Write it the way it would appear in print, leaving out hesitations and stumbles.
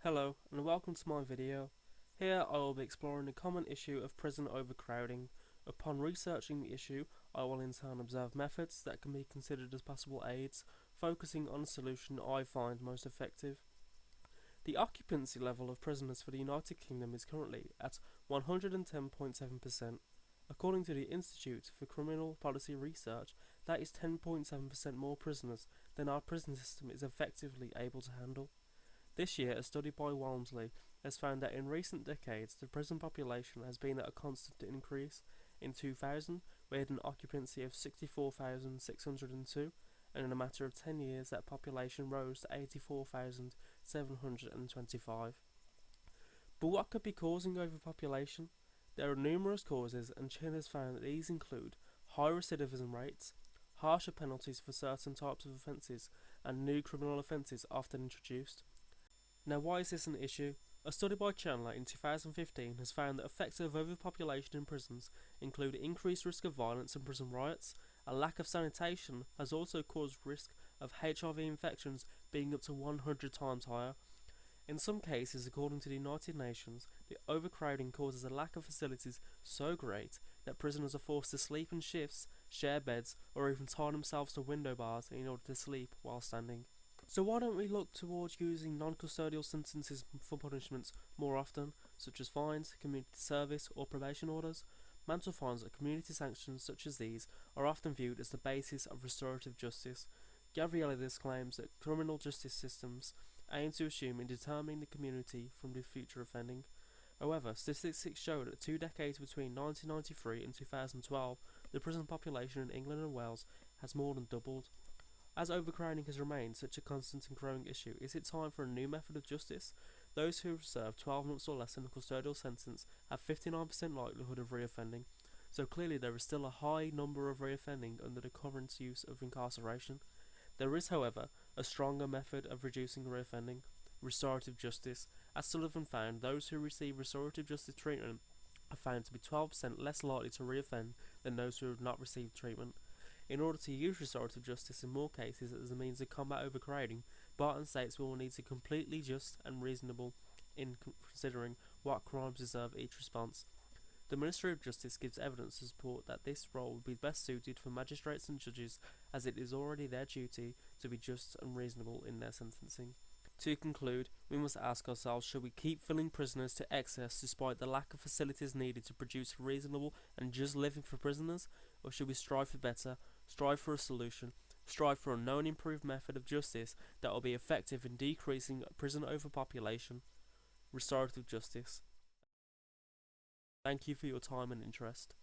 Hello and welcome to my video. Here I will be exploring the common issue of prison overcrowding. Upon researching the issue, I will in turn observe methods that can be considered as possible aids, focusing on a solution I find most effective. The occupancy level of prisoners for the United Kingdom is currently at 110.7%. According to the Institute for Criminal Policy Research, that is 10.7% more prisoners than our prison system is effectively able to handle. This year, a study by Walmsley has found that in recent decades, the prison population has been at a constant increase. In 2000, we had an occupancy of 64,602, and in a matter of 10 years, that population rose to 84,725. But what could be causing overpopulation? There are numerous causes, and Chin has found that these include high recidivism rates, harsher penalties for certain types of offences, and new criminal offences often introduced. Now, why is this an issue? A study by Chandler in 2015 has found that effects of overpopulation in prisons include increased risk of violence and prison riots. A lack of sanitation has also caused risk of HIV infections being up to 100 times higher. In some cases, according to the United Nations, the overcrowding causes a lack of facilities so great that prisoners are forced to sleep in shifts, share beds, or even tie themselves to window bars in order to sleep while standing. So why don't we look towards using non-custodial sentences for punishments more often, such as fines, community service, or probation orders? Mental fines or community sanctions such as these are often viewed as the basis of restorative justice. Gavrielidis claims that criminal justice systems aim to assume in determining the community from the future offending. However, statistics show that 2 decades between 1993 and 2012, the prison population in England and Wales has more than doubled. As overcrowding has remained such a constant and growing issue, is it time for a new method of justice? Those who have served 12 months or less in a custodial sentence have 59% likelihood of reoffending, so clearly there is still a high number of reoffending under the current use of incarceration. There is, however, a stronger method of reducing reoffending: restorative justice. As Sullivan found, those who receive restorative justice treatment are found to be 12% less likely to reoffend than those who have not received treatment. In order to use restorative justice in more cases as a means to combat overcrowding, Barton states we will need to be completely just and reasonable in considering what crimes deserve each response. The Ministry of Justice gives evidence to support that this role would be best suited for magistrates and judges, as it is already their duty to be just and reasonable in their sentencing. To conclude, we must ask ourselves, should we keep filling prisoners to excess despite the lack of facilities needed to produce reasonable and just living for prisoners, or should we strive for better, strive for a solution, strive for a known improved method of justice that will be effective in decreasing prison overpopulation? Restorative justice. Thank you for your time and interest.